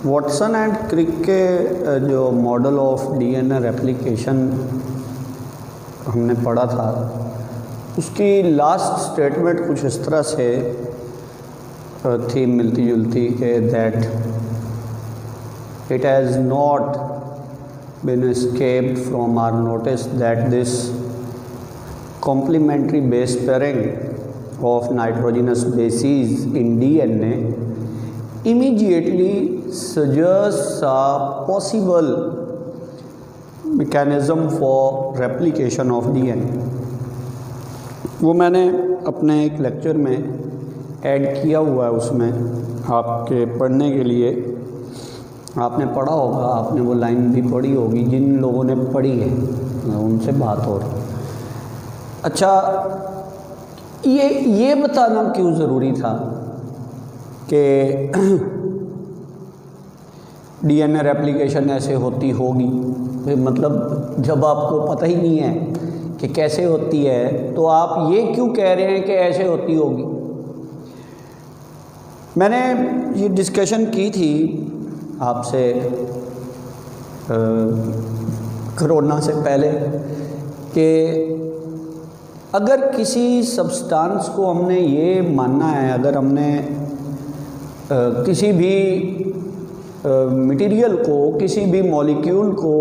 Watson and Crick के जो model of DNA replication हमने पढ़ा था, उसकी लास्ट स्टेटमेंट कुछ इस तरह से थी मिलती जुलती कि that it has not been escaped from our notice that this complementary base pairing of nitrogenous bases in DNA immediately suggests a possible mechanism for replication of DNA। वो मैंने अपने एक लेक्चर में ऐड किया हुआ है, उसमें आपके पढ़ने के लिए। आपने पढ़ा होगा, आपने वो लाइन भी पढ़ी होगी, जिन लोगों ने पढ़ी है उनसे बात हो रही। अच्छा, ये बताना क्यों ज़रूरी था कि डीएनए रेप्लिकेशन ऐसे होती होगी? मतलब जब आपको पता ही नहीं है कि कैसे होती है, तो आप ये क्यों कह रहे हैं कि ऐसे होती होगी? मैंने ये डिस्कशन की थी आपसे कोरोना से पहले कि अगर किसी सब्सटेंस को हमने ये मानना है, अगर हमने किसी भी मटेरियल को, किसी भी मॉलिक्यूल को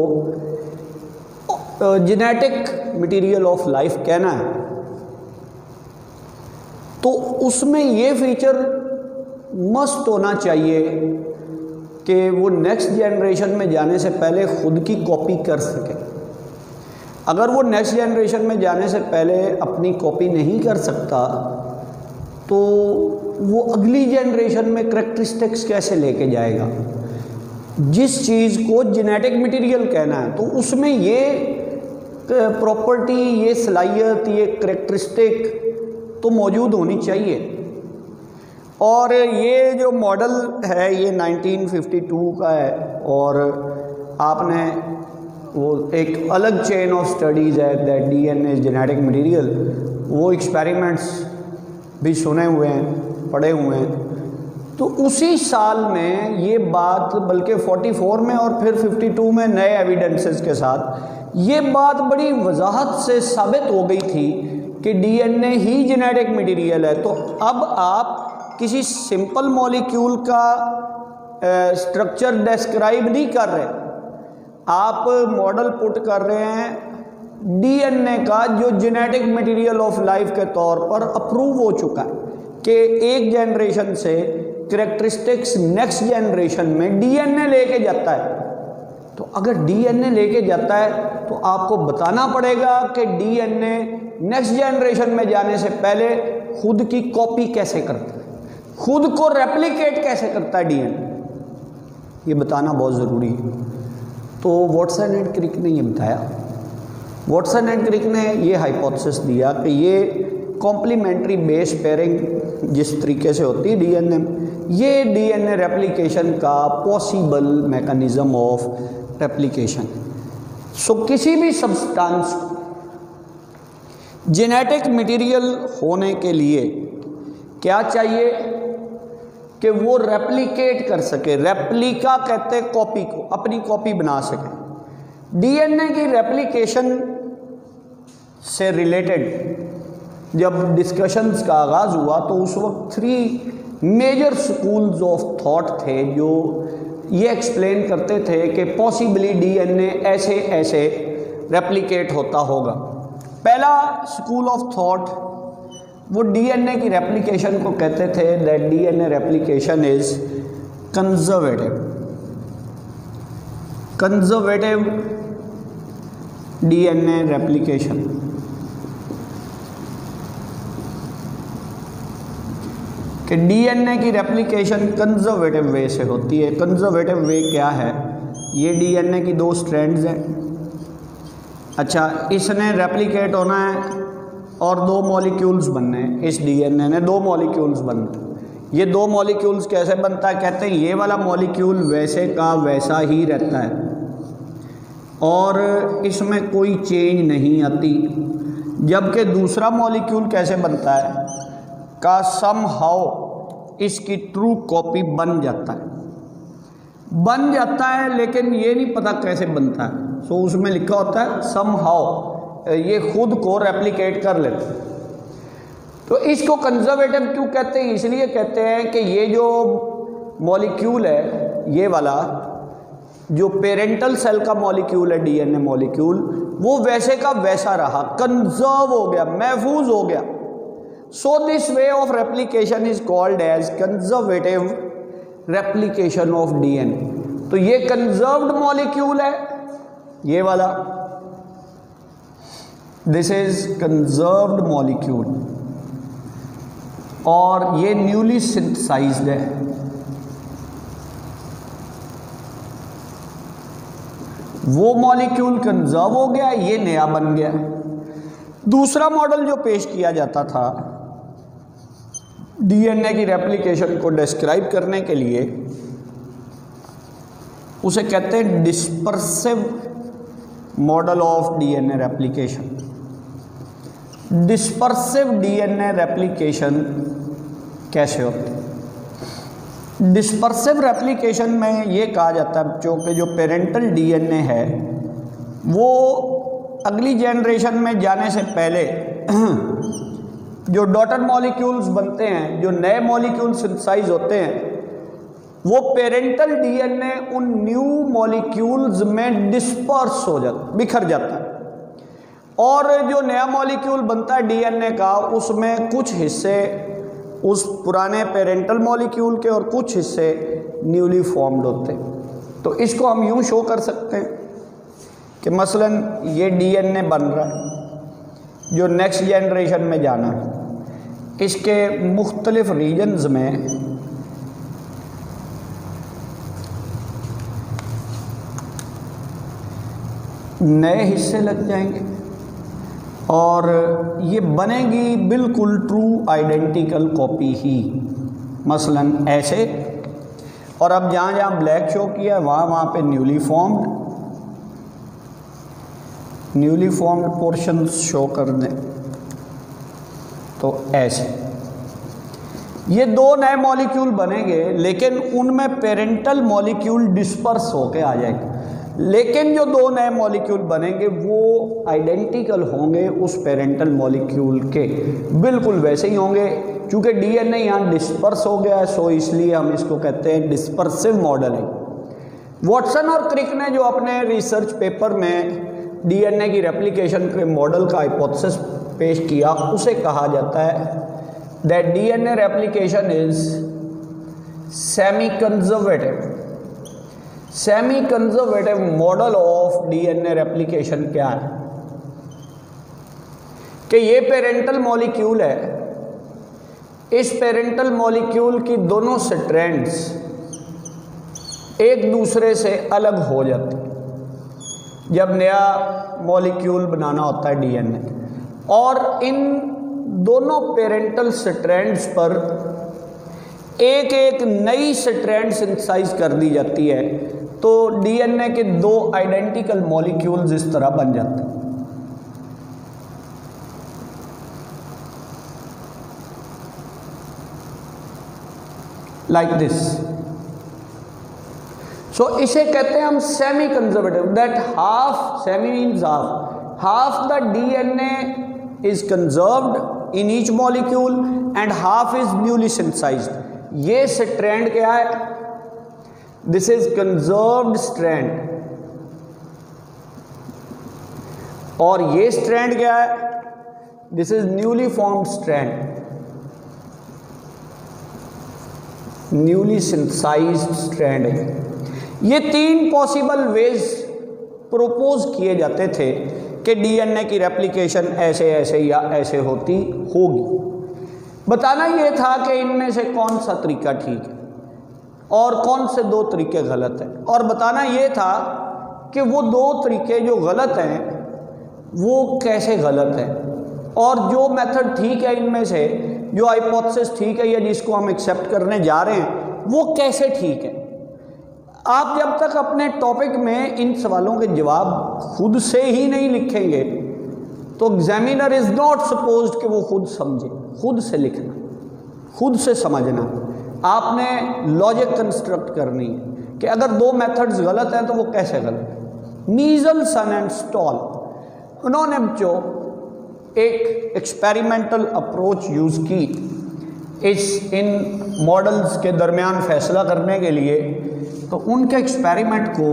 जेनेटिक मटेरियल ऑफ लाइफ कहना है, तो उसमें ये फीचर मस्ट होना चाहिए कि वो नेक्स्ट जनरेशन में जाने से पहले खुद की कॉपी कर सके। अगर वो नेक्स्ट जनरेशन में जाने से पहले अपनी कॉपी नहीं कर सकता, तो वो अगली जनरेशन में करैक्टरिस्टिक्स कैसे लेके जाएगा? जिस चीज़ को जेनेटिक मटेरियल कहना है, तो उसमें ये प्रॉपर्टी, ये सलाहियत, ये करैक्टरिस्टिक तो मौजूद होनी चाहिए। और ये जो मॉडल है ये 1952 का है, और आपने वो एक अलग चेन ऑफ स्टडीज़ है दैट डीएनए जेनेटिक मटेरियल, वो एक्सपेरिमेंट्स भी सुने हुए हैं, पढ़े हुए हैं। तो उसी साल में ये बात, बल्कि 44 में और फिर 52 में नए एविडेंसेस के साथ ये बात बड़ी वजाहत से साबित हो गई थी कि डीएनए ही जेनेटिक मटेरियल है। तो अब आप किसी सिंपल मॉलिक्यूल का स्ट्रक्चर डिस्क्राइब नहीं कर रहे, आप मॉडल पुट कर रहे हैं डीएनए का, जो जेनेटिक मटेरियल ऑफ लाइफ के तौर पर अप्रूव हो चुका है कि एक जनरेशन से करैक्टरिस्टिक्स नेक्स्ट जनरेशन में डीएनए लेके जाता है। तो अगर डीएनए लेके जाता है तो आपको बताना पड़ेगा कि डीएनए नेक्स्ट जनरेशन में जाने से पहले खुद की कॉपी कैसे करता है, खुद को रेप्लिकेट कैसे करता है डीएनए, ये बताना बहुत ज़रूरी है। तो वॉटसन एंड क्रिक ने ये बताया। वॉटसन एंड क्रिक ने ये हाइपोथेसिस दिया कि ये कॉम्प्लीमेंट्री बेस पेयरिंग जिस तरीके से होती है डीएनए, ये डीएनए रेप्लिकेशन का पॉसिबल मैकेनिज्म ऑफ रेप्लिकेशन। सो किसी भी सब्सटेंस जेनेटिक मटेरियल होने के लिए क्या चाहिए कि वो रेप्लिकेट कर सके। रेप्लिका कहते हैं कॉपी को, अपनी कॉपी बना सके। डीएनए की रेप्लिकेशन से रिलेटेड जब डिस्कशंस का आगाज़ हुआ, तो उस वक्त 3 मेजर स्कूल्स ऑफ थॉट थे जो ये एक्सप्लेन करते थे कि पॉसिबली डीएनए ऐसे ऐसे रेप्लिकेट होता होगा। पहला स्कूल ऑफ थॉट वो डीएनए की रेप्लिकेशन को कहते थे that DNA replication is conservative DNA replication. कि डीएनए की रेप्लिकेशन कंजर्वेटिव वे से होती है। कंजर्वेटिव वे क्या है? ये डीएनए की 2 स्ट्रैंड्स हैं। अच्छा, इसने रेप्लिकेट होना है और 2 मॉलिक्यूल्स बनने हैं। इस डीएनए ने 2 मॉलिक्यूल्स बनने हैं। ये 2 मॉलिक्यूल्स कैसे बनता है? कहते हैं ये वाला मॉलिक्यूल वैसे का वैसा ही रहता है और इसमें कोई चेंज नहीं आती। जबकि दूसरा मॉलिक्यूल कैसे बनता है? का समहाउ इसकी ट्रू कॉपी बन जाता है। बन जाता है, लेकिन ये नहीं पता कैसे बनता है। सो उसमें लिखा होता है समहाउ, ये खुद को रेप्लिकेट कर लेता है। तो इसको कंजर्वेटिव क्यों कहते हैं? इसलिए कहते हैं कि ये जो मॉलिक्यूल है, ये वाला जो पेरेंटल सेल का मॉलिक्यूल है, डीएनए मॉलिक्यूल, वो वैसे का वैसा रहा, कंजर्व हो गया, महफूज हो गया। So this way of replication is called as conservative replication of DNA. तो ये कंजर्व्ड मॉलिक्यूल है, ये वाला, दिस इज कंजर्व्ड मॉलिक्यूल, और ये न्यूली सिंथेसाइज्ड है। वो मॉलिक्यूल कंजर्व हो गया, ये नया बन गया। दूसरा मॉडल जो पेश किया जाता था डीएनए की रेप्लिकेशन को डिस्क्राइब करने के लिए, उसे कहते हैं dispersive model of DNA replication. Dispersive DNA replication कैसे होती है? डिस्पर्सिव रेप्लिकेशन में ये कहा जाता है बच्चों कि जो पेरेंटल डीएनए है वो अगली जनरेशन में जाने से पहले जो डॉटर मॉलिक्यूल्स बनते हैं, जो नए मॉलिक्यूल सिंथेसाइज होते हैं, वो पेरेंटल डीएनए उन न्यू मॉलिक्यूल्स में डिस्पर्स हो जाता, बिखर जाता है, और जो नया मॉलिक्यूल बनता है डीएनए का, उसमें कुछ हिस्से उस पुराने पेरेंटल मॉलिक्यूल के और कुछ हिस्से न्यूली फॉर्म्ड होते हैं। तो इसको हम यूं शो कर सकते हैं कि मसलन ये डीएनए बन रहा है जो नेक्स्ट जनरेशन में जाना है, इसके मुख्तलिफ रीजन्स में नए हिस्से लग जाएंगे और ये बनेगी बिल्कुल ट्रू आइडेंटिकल कॉपी ही, मसलन ऐसे। और अब जहाँ जहाँ ब्लैक शो किया है वहाँ पे न्यूली फॉर्म्ड पोर्शंस शो कर दें, तो ऐसे ये दो नए मॉलिक्यूल बनेंगे, लेकिन उनमें पेरेंटल मॉलिक्यूल डिस्पर्स होके आ जाएगा। लेकिन जो दो नए मॉलिक्यूल बनेंगे वो आइडेंटिकल होंगे उस पेरेंटल मॉलिक्यूल के, बिल्कुल वैसे ही होंगे। क्योंकि डीएनए यहाँ डिस्पर्स हो गया है, सो इसलिए हम इसको कहते हैं डिस्पर्सिव मॉडलिंग। वॉटसन और क्रिक ने जो अपने रिसर्च पेपर में डीएनए की रेप्लिकेशन के मॉडल का हाइपोथेसिस पेश किया, उसे कहा जाता है that DNA replication is semi conservative model of DNA replication. क्या है कि ये पेरेंटल मॉलिक्यूल है, इस पेरेंटल मॉलिक्यूल की दोनों स्ट्रैंड्स एक दूसरे से अलग हो जाती है जब नया मॉलिक्यूल बनाना होता है डीएनए, और इन दोनों पेरेंटल स्ट्रैंड्स पर एक एक नई स्ट्रैंड सिंथेसाइज कर दी जाती है, तो डीएनए के दो आइडेंटिकल मॉलिक्यूल्स इस तरह बन जाते हैं। Like this. सो इसे कहते हैं हम semi conservative, that half, semi means half the DNA is conserved in each molecule and half is newly synthesized. ये स्ट्रैंड क्या है? दिस इज कंजर्व्ड स्ट्रैंड, और ये स्ट्रैंड क्या है? This is newly formed strand, newly synthesized strand है। ये तीन पॉसिबल वेज प्रोपोज किए जाते थे कि डीएनए की रेप्लिकेशन ऐसे ऐसे या ऐसे होती होगी। बताना ये था कि इनमें से कौन सा तरीका ठीक है और कौन से दो तरीके गलत हैं, और बताना ये था कि वो दो तरीके जो गलत हैं वो कैसे गलत हैं, और जो मेथड ठीक है इनमें से, जो हाइपोथेसिस ठीक है या जिसको हम एक्सेप्ट करने जा रहे हैं, वो कैसे ठीक है। आप जब तक अपने टॉपिक में इन सवालों के जवाब खुद से ही नहीं लिखेंगे तो एग्जामिनर इज नॉट सपोज्ड कि वो खुद समझे। खुद से लिखना, खुद से समझना, आपने लॉजिक कंस्ट्रक्ट करनी है कि अगर दो मेथड्स गलत हैं तो वो कैसे गलत है। मीजल सन एंड स्टॉल, उन्होंने जो एक एक्सपेरिमेंटल अप्रोच यूज़ की इस इन मॉडल्स के दरमियान फैसला करने के लिए, तो उनके एक्सपेरिमेंट को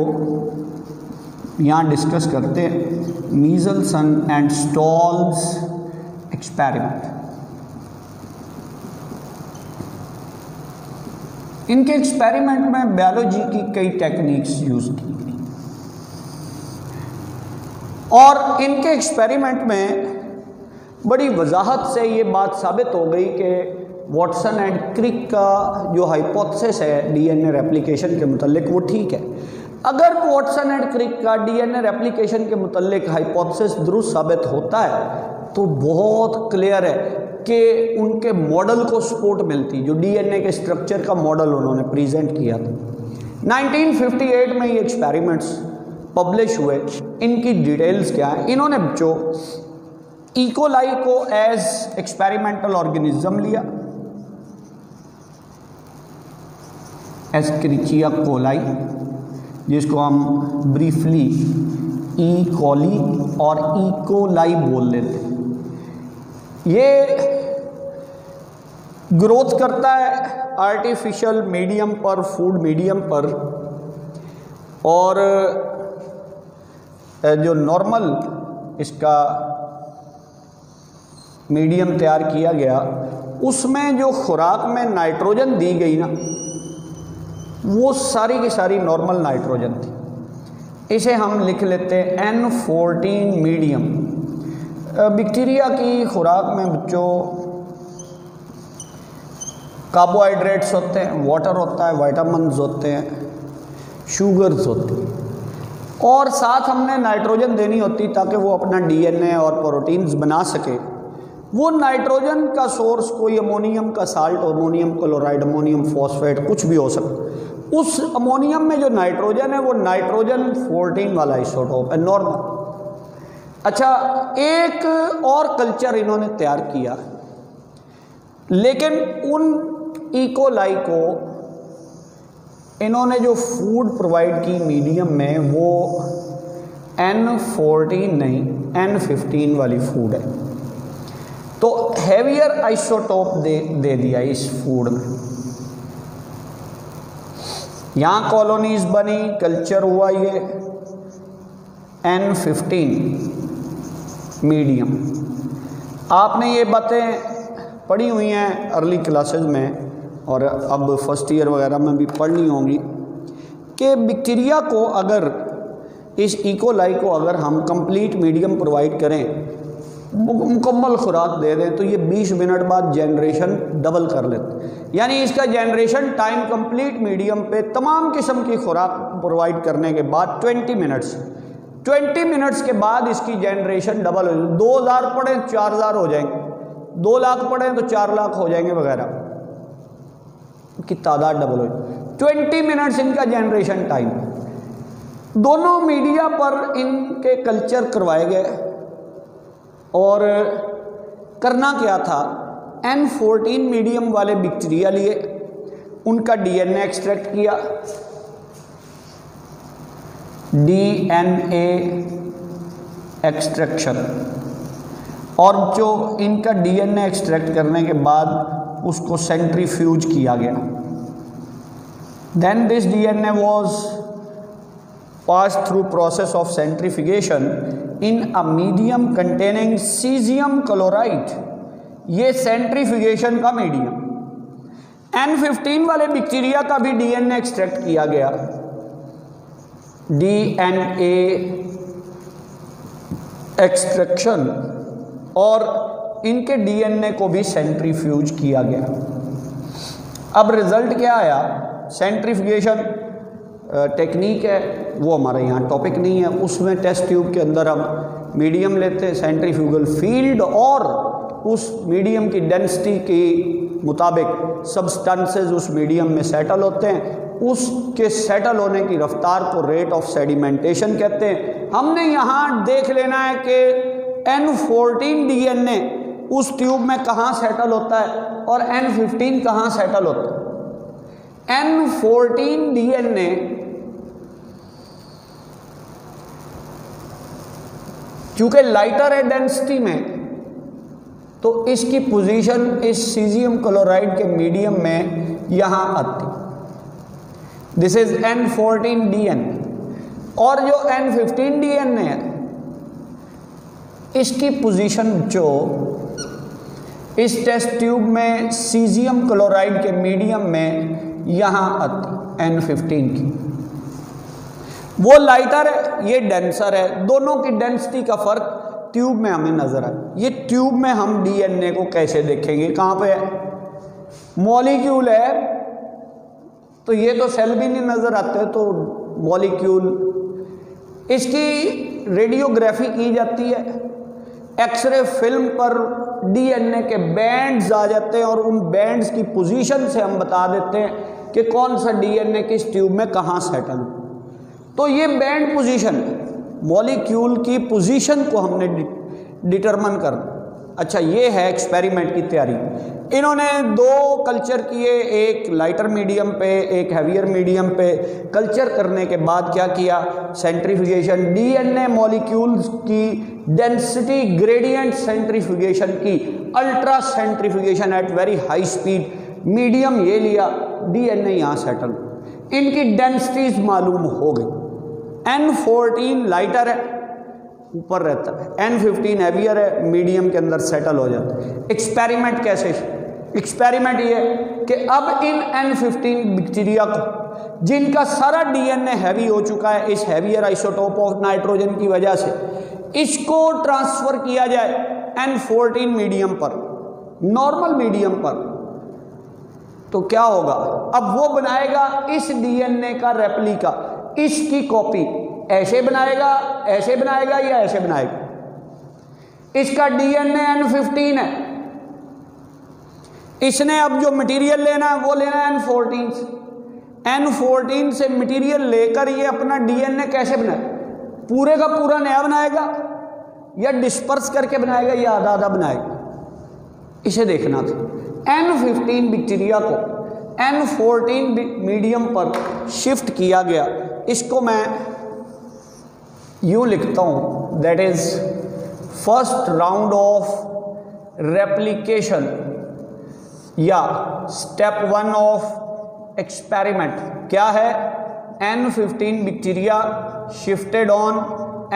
यहाँ डिस्कस करते हैं। मीजल सन एंड स्टॉल्स एक्सपेरिमेंट, इनके एक्सपेरिमेंट में बायोलॉजी की कई टेक्निक्स यूज़ की गई और इनके एक्सपेरिमेंट में बड़ी वजाहत से ये बात साबित हो गई कि वॉटसन एंड क्रिक का जो हाइपोथेसिस है डीएनए रेप्लिकेशन के मुतालिक वो ठीक है। अगर वॉटसन एंड क्रिक का डीएनए रेप्लिकेशन के मुतालिक हाइपोथेसिस दुरुस्त साबित होता है तो बहुत क्लियर है कि उनके मॉडल को सपोर्ट मिलती, जो डीएनए के स्ट्रक्चर का मॉडल उन्होंने प्रेजेंट किया था। 1958 में ये एक्सपेरिमेंट्स पब्लिश हुए। इनकी डिटेल्स क्या है, इन्होंने जो इकोलाई को एज एक्सपेरिमेंटल ऑर्गेनिज्म लिया, एस्क्रिचिया कोलाई, जिसको हम ब्रीफली ई कॉली और इकोलाई बोल लेते हैं। ये ग्रोथ करता है आर्टिफिशियल मीडियम पर, फूड मीडियम पर, और जो नॉर्मल इसका मीडियम तैयार किया गया उसमें जो खुराक में नाइट्रोजन दी गई ना, वो सारी की सारी नॉर्मल नाइट्रोजन थी। इसे हम लिख लेते हैं N14 मीडियम। बैक्टीरिया की खुराक में बच्चों कार्बोहाइड्रेट्स होते हैं, वाटर होता है, विटामिन्स होते हैं, शुगर्स होती हैं, और साथ हमने नाइट्रोजन देनी होती ताकि वो अपना डीएनए और प्रोटीन्स बना सके। वो नाइट्रोजन का सोर्स कोई अमोनियम का salt, ammonium chloride, ammonium phosphate, कुछ भी हो सकता। उस अमोनियम में जो नाइट्रोजन है वो नाइट्रोजन 14 वाला आइसोटोप है, नॉर्मल। अच्छा, एक और कल्चर इन्होंने तैयार किया, लेकिन उन इकोलाई को इन्होंने जो फूड प्रोवाइड की मीडियम में वो N14 नहीं N15 वाली फूड है, तो हैवियर आइसोटोप दे दिया इस फूड में। यहाँ कॉलोनीज बनी, कल्चर हुआ ये N15 मीडियम। आपने ये बातें पढ़ी हुई हैं अर्ली क्लासेस में और अब फर्स्ट ईयर वगैरह में भी पढ़नी होंगी कि बैक्टीरिया को अगर, इस इकोलाई को अगर हम कंप्लीट मीडियम प्रोवाइड करें, मुकम्मल खुराक दे दें, तो ये 20 मिनट बाद जनरेशन डबल कर लेते। यानी इसका जनरेशन टाइम कंप्लीट मीडियम पे तमाम किस्म की खुराक प्रोवाइड करने के बाद 20 मिनट्स के बाद इसकी जनरेशन डबल हो जाएगी। 2000 पढ़े 4000 हो जाएंगे, 2 लाख पढ़े तो 4 लाख हो जाएंगे वगैरह की तादाद डबल हो जाएगी। 20 मिनट्स इनका जनरेशन टाइम। दोनों मीडिया पर इनके कल्चर करवाए गए और करना क्या था, N14 मीडियम वाले बैक्टीरिया लिए, उनका डीएनए एक्सट्रैक्ट किया, डीएनए एक्सट्रैक्शन, और जो इनका डीएनए एक्सट्रैक्ट करने के बाद उसको सेंट्रीफ्यूज किया गया। Then this DNA was passed through process of centrifugation in a medium containing cesium chloride। ये सेंट्रीफ्यूगेशन का मीडियम। N15 वाले बैक्टीरिया का भी डीएनए एक्सट्रैक्ट किया गया, डीएनए एक्सट्रैक्शन, और इनके डीएनए को भी सेंट्रीफ्यूज किया गया। अब रिजल्ट क्या आया, सेंट्रीफ्यूगेशन टेक्निक है, वो हमारे यहाँ टॉपिक नहीं है। उसमें टेस्ट ट्यूब के अंदर हम मीडियम लेते हैं, सेंट्रीफ्यूगल फील्ड, और उस मीडियम की डेंसिटी के मुताबिक सब्सटेंसेस उस मीडियम में सेटल होते हैं। उसके सेटल होने की रफ्तार को रेट ऑफ सेडिमेंटेशन कहते हैं। हमने यहाँ देख लेना है कि N14 डीएनए उस ट्यूब में कहाँ सेटल होता है और N15 कहाँ सेटल होता है। N14 डीएनए चूंकि लाइटर है डेंसिटी में, तो इसकी पोजीशन इस सीजियम क्लोराइड के मीडियम में यहां आती। This is N14DN। और जो N15DN है, इसकी पोजीशन जो इस टेस्ट ट्यूब में सीजियम क्लोराइड के मीडियम में यहां आती N15 की। वो लाइटर है, ये डेंसर है, दोनों की डेंसिटी का फर्क ट्यूब में हमें नजर आए। ये ट्यूब में हम डीएनए को कैसे देखेंगे, कहां पे है, मॉलिक्यूल है, तो ये तो सेल भी नहीं नजर आते, तो मॉलिक्यूल, इसकी रेडियोग्राफी की जाती है, एक्सरे फिल्म पर डीएनए के बैंड्स आ जाते हैं और उन बैंड्स की पोजीशन से हम बता देते हैं कि कौन सा डीएनए किस ट्यूब में कहां सेटल। तो ये बैंड पोजीशन, मॉलिक्यूल की पोजीशन को हमने डिटरमिन करना। अच्छा, ये है एक्सपेरिमेंट की तैयारी। इन्होंने 2 कल्चर किए, एक लाइटर मीडियम पे, एक हैवियर मीडियम पे। कल्चर करने के बाद क्या किया, सेंट्रीफ्यूगेशन, डीएनए मॉलिक्यूल्स की डेंसिटी ग्रेडियंट सेंट्रीफ्यूगेशन की, ultra centrifugation at very high speed, medium ये लिया, डीएनए यहाँ सेटल, इनकी डेंसिटीज मालूम हो गई। N14 लाइटर है, ऊपर रहता है, N15 हैवियर है, मीडियम के अंदर सेटल हो जाता है। एक्सपेरिमेंट कैसे, एक्सपेरिमेंट ये कि अब इन N15 बैक्टीरिया को, जिनका सारा डीएनए हैवी हो चुका है इस हैवियर आइसोटोप ऑफ नाइट्रोजन की वजह से, इसको ट्रांसफर किया जाए N14 मीडियम पर, नॉर्मल मीडियम पर, तो क्या होगा, अब वो बनाएगा इस डीएनए का रेप्लिका, इसकी कॉपी, ऐसे बनाएगा, ऐसे बनाएगा या ऐसे बनाएगा। इसका डीएनए N15 है, इसने अब जो मटेरियल लेना है वो लेना है N14 से। N14 से मटेरियल लेकर ये अपना डीएनए कैसे बनाए, पूरे का पूरा नया बनाएगा या डिस्पर्स करके बनाएगा या आधा आधा बनाएगा, इसे देखना था। N15 बैक्टीरिया को N14 मीडियम पर शिफ्ट किया गया। इसको मैं यूं लिखता हूं, that is first round of replication या स्टेप 1 ऑफ एक्सपेरिमेंट। क्या है, N15 bacteria shifted on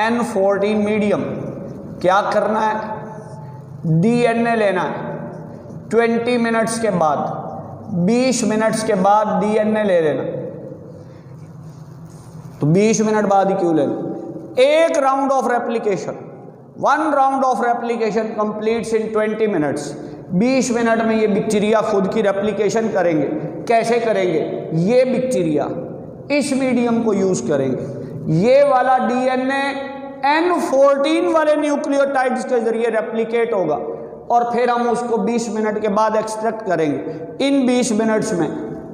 N14 medium. क्या करना है, डीएनए लेना है, 20 मिनट्स के बाद, 20 मिनट्स के बाद डीएनए ले लेना। तो 20 मिनट बाद ही क्यों लेना, एक round of replication, 1 round of replication completes in 20 minutes. 20 minute में ये बैक्टीरिया खुद की रेप्लिकेशन करेंगे। कैसे करेंगे, ये बैक्टीरिया इस मीडियम को यूज करेंगे, ये वाला डीएनए N14 वाले न्यूक्लियोटाइड्स के जरिए रेप्लिकेट होगा और फिर हम उसको 20 मिनट के बाद एक्सट्रैक्ट करेंगे। इन 20 मिनट्स में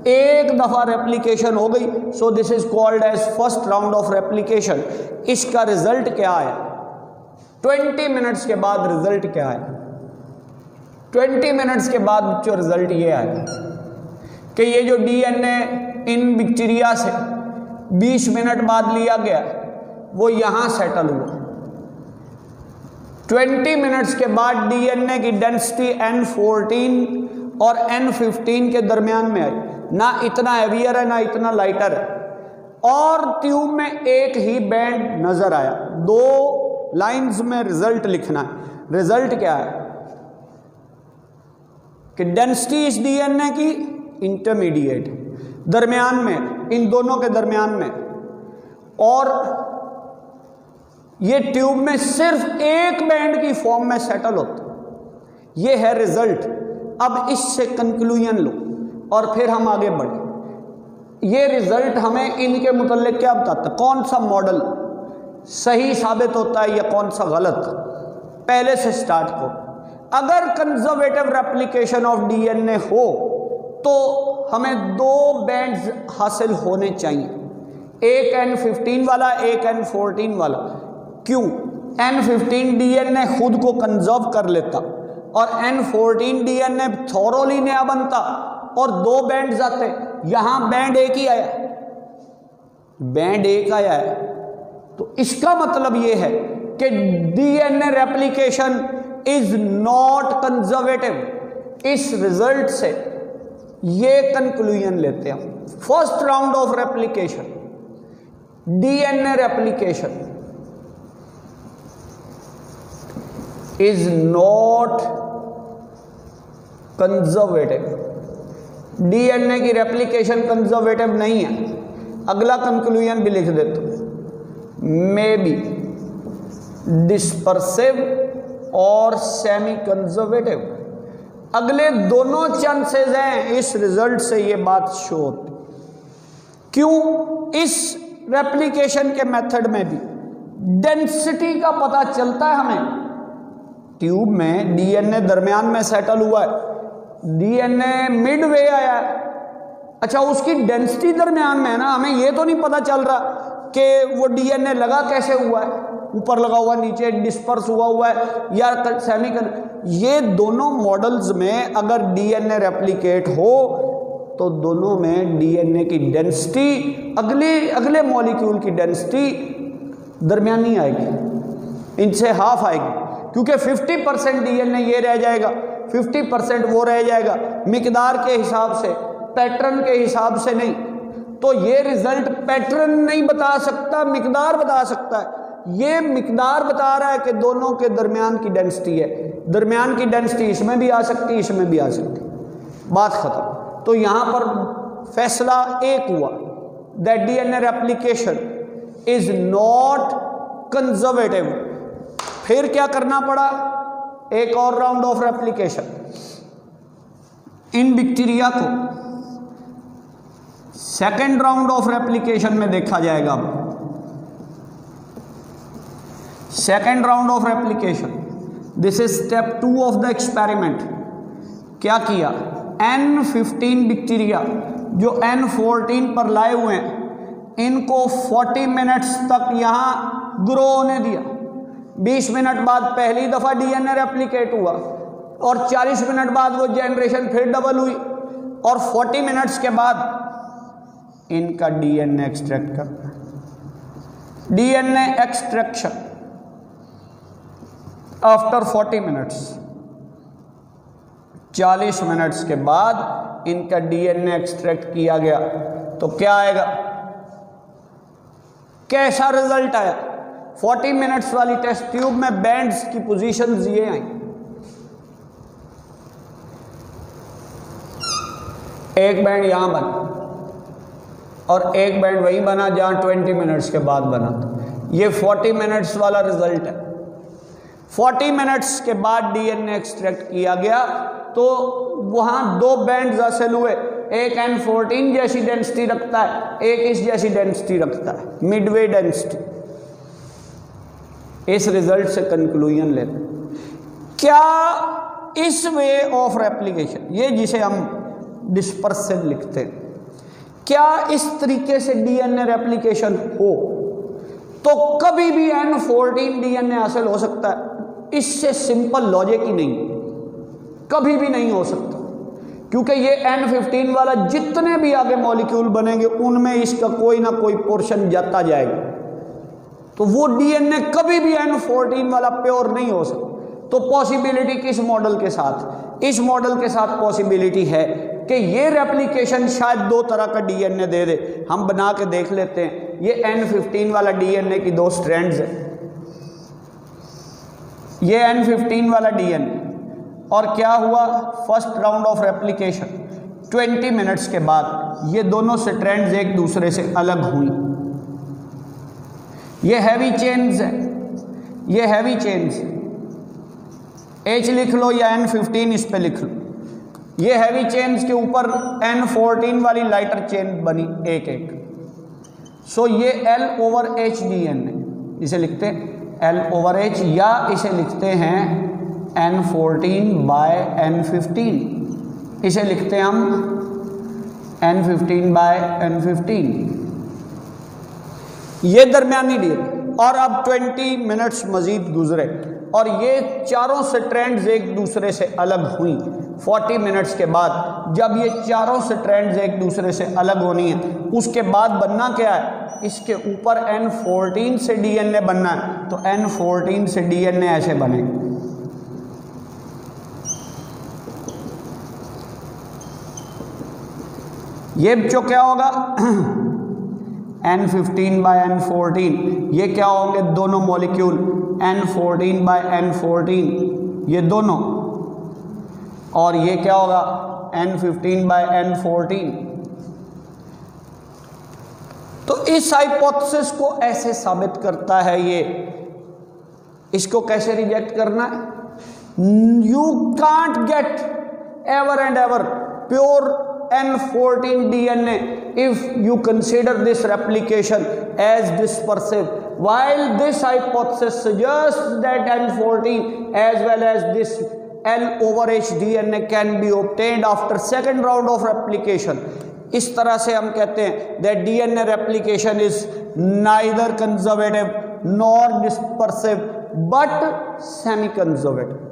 एक दफा रेप्लिकेशन हो गई, so this is called as first round of replication. इसका रिजल्ट क्या है, 20 मिनट्स के बाद रिजल्ट क्या है, 20 मिनट्स के बाद जो रिजल्ट ये आया कि ये जो डीएनए इन बैक्टीरिया से 20 मिनट बाद लिया गया वो यहां सेटल हुआ। 20 मिनट्स के बाद डीएनए की डेंसिटी N14 और N15 के दरमियान में आई, ना इतना हैवियर है ना इतना लाइटर है, और ट्यूब में एक ही बैंड नजर आया। 2 लाइंस में रिजल्ट लिखना है। रिजल्ट क्या है कि डेंसिटी इस डीएनए की इंटरमीडिएट, दरमियान में, इन दोनों के दरमियान में, और ये ट्यूब में सिर्फ एक बैंड की फॉर्म में सेटल होता। ये है रिजल्ट। अब इससे कंक्लूजन लो और फिर हम आगे बढ़े। ये रिजल्ट हमें इनके मुतल्लिक क्या बताता है, कौन सा मॉडल सही साबित होता है या कौन सा गलत। पहले से स्टार्ट करो। अगर कंजर्वेटिव रेप्लिकेशन ऑफ डीएनए हो तो हमें 2 बैंड्स हासिल होने चाहिए, एक N15 वाला, एक N14 वाला। क्यों, N15 डीएनए खुद को कंजर्व कर लेता और N14 डीएनए थोरोली नया बनता और 2 बैंड आते। यहां बैंड एक ही आया, बैंड एक आया है, तो इसका मतलब यह है कि DNA replication is not conservative. इस रिजल्ट से ये कंक्लूजन लेते हैं, first round of replication, DNA replication is not conservative. DNA की रेप्लिकेशन कंजर्वेटिव नहीं है। अगला कंक्लूजन भी लिख देता हूं, मे बी डिस्पर्सिव और सेमी कंजर्वेटिव। अगले दोनों चांसेस हैं इस रिजल्ट से ये बात शो होती। क्यों? इस रेप्लिकेशन के मेथड में भी डेंसिटी का पता चलता है हमें। ट्यूब में डीएनए दरमियान में सेटल हुआ है, डीएनए मिडवे आया है, अच्छा उसकी डेंसिटी दरमियान में है ना, हमें ये तो नहीं पता चल रहा कि वो डीएनए लगा कैसे हुआ है, ऊपर लगा हुआ, नीचे डिस्पर्स हुआ है या सेमिकल। ये दोनों मॉडल्स में अगर डीएनए रेप्लिकेट हो तो दोनों में डीएनए की डेंसिटी अगले मॉलिक्यूल की डेंसिटी दरमियानी आएगी, इनसे हाफ आएगी, क्योंकि 50% डीएनए ये रह जाएगा, 50% वो रह जाएगा, मिकदार के हिसाब से, पैटर्न के हिसाब से नहीं। तो ये रिजल्ट पैटर्न नहीं बता सकता, मिकदार बता सकता है। ये मिकदार बता रहा है कि दोनों के दरमियान की डेंसिटी है, दरमियान की डेंसिटी इसमें भी आ सकती है, इसमें भी आ सकती है, बात खत्म। तो यहां पर फैसला एक हुआ, that DNA replication is not conservative. फिर क्या करना पड़ा? एक और round of replication. In bacteria को सेकेंड राउंड ऑफ रेप्लिकेशन में देखा जाएगा। अब second round of replication, this is step 2 of the experiment. क्या किया? N15 बैक्टीरिया जो N14 पर लाए हुए हैं, इनको 40 मिनट्स तक यहां ग्रो होने दिया। 20 मिनट बाद पहली दफा डीएनए रेप्लिकेट हुआ और 40 मिनट बाद वो जनरेशन फिर डबल हुई और 40 मिनट्स के बाद इनका डीएनए एक्सट्रैक्ट करना है। DNA extraction after 40 minutes, 40 minutes के बाद इनका डीएनए एक्सट्रैक्ट किया गया तो क्या आएगा? कैसा रिजल्ट आया? 40 मिनट्स वाली टेस्ट ट्यूब में बैंड्स की पोजीशंस ये आई, एक बैंड यहां बना और एक बैंड वही बना जहां 20 मिनट्स के बाद बना था। ये 40 मिनट्स वाला रिजल्ट है। 40 मिनट्स के बाद डीएनए एक्सट्रैक्ट किया गया तो वहां दो बैंड हासिल हुए, एक N14 जैसी डेंसिटी रखता है, एक इस जैसी डेंसिटी रखता है, मिडवे डेंसिटी। इस रिजल्ट से कंक्लूजन लेते क्या इस वे ऑफ रेप्लिकेशन, ये जिसे हम डिस्पर्सिव लिखते हैं, क्या इस तरीके से डीएनए रेप्लिकेशन हो तो कभी भी N14 डीएनए हासिल हो सकता है? इससे सिंपल लॉजिक ही नहीं, कभी भी नहीं हो सकता, क्योंकि ये N15 वाला जितने भी आगे मॉलिक्यूल बनेंगे उनमें इसका कोई ना कोई पोर्शन जाता जाएगा, तो वो डीएनए कभी भी N14 वाला प्योर नहीं हो सकता। तो पॉसिबिलिटी किस मॉडल के साथ? इस मॉडल के साथ पॉसिबिलिटी है कि ये रेप्लिकेशन शायद दो तरह का डीएनए दे दे। हम बना के देख लेते हैं। ये N15 वाला डीएनए की दो स्ट्रैंड्स है, ये N15 वाला डीएनए, और क्या हुआ? First round of replication 20 minutes के बाद ये दोनों स्ट्रैंड्स एक दूसरे से अलग हुई। ये हैवी चेन्स है, ये हैवी चेन्स, H लिख लो या N15 इस पे लिख लो। ये हैवी चेन्स के ऊपर N14 वाली लाइटर चेन बनी एक एक। सो ये L/H डीएनए, इसे लिखते हैं L/H या इसे लिखते हैं N14/N15, इसे लिखते हैं हम N15/N15। ये दरमियानी डीएनए। और अब 20 मिनट्स मजीद गुजरे और ये चारों स्ट्रैंड्स एक दूसरे से अलग हुई। 40 मिनट्स के बाद जब ये चारों स्ट्रैंड्स एक दूसरे से अलग होनी है, उसके बाद बनना क्या है? इसके ऊपर N14 से DNA बनना है, तो N14 से DNA ऐसे बनेगा। ये जो क्या होगा N15 बाय N14, ये क्या होंगे दोनों मॉलिक्यूल N14 बाय N14, ये दोनों, और ये क्या होगा N15 बाय N14। तो इस हाइपोथेसिस को ऐसे साबित करता है ये। इसको कैसे रिजेक्ट करना है? You can't get ever and ever pure N14 DNA if you consider this replication as dispersive, while this hypothesis suggests that N14 as well as this L over H DNA can be obtained after second round of replication। इस तरह से हम कहते हैं that DNA replication is neither conservative nor dispersive but semi conservative।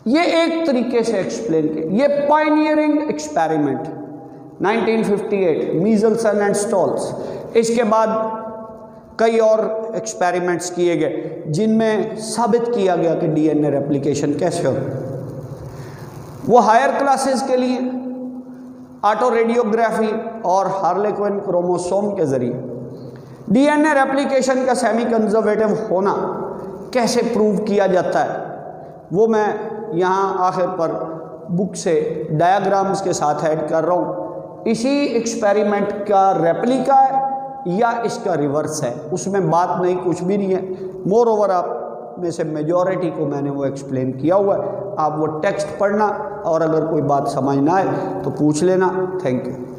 ये एक तरीके से एक्सप्लेन किया। ये पायनियरिंग एक्सपेरिमेंट 1958 मीजल्सन एंड स्टॉल्स। इसके बाद कई और एक्सपेरिमेंट्स किए गए जिनमें साबित किया गया कि डीएनए रेप्लिकेशन कैसे होता है। वो हायर क्लासेस के लिए ऑटो रेडियोग्राफी और हार्लेक्विन क्रोमोसोम के जरिए डीएनए रेप्लिकेशन का सेमी कंजर्वेटिव होना कैसे प्रूव किया जाता है, वो मैं यहाँ आखिर पर बुक से डायग्राम्स के साथ ऐड कर रहा हूँ। इसी एक्सपेरिमेंट का रेप्लिका है या इसका रिवर्स है, उसमें बात नहीं, कुछ भी नहीं है। मोर ओवर आप में से मेजॉरिटी को मैंने वो एक्सप्लेन किया हुआ है। आप वो टेक्स्ट पढ़ना और अगर कोई बात समझ ना आए तो पूछ लेना। Thank you.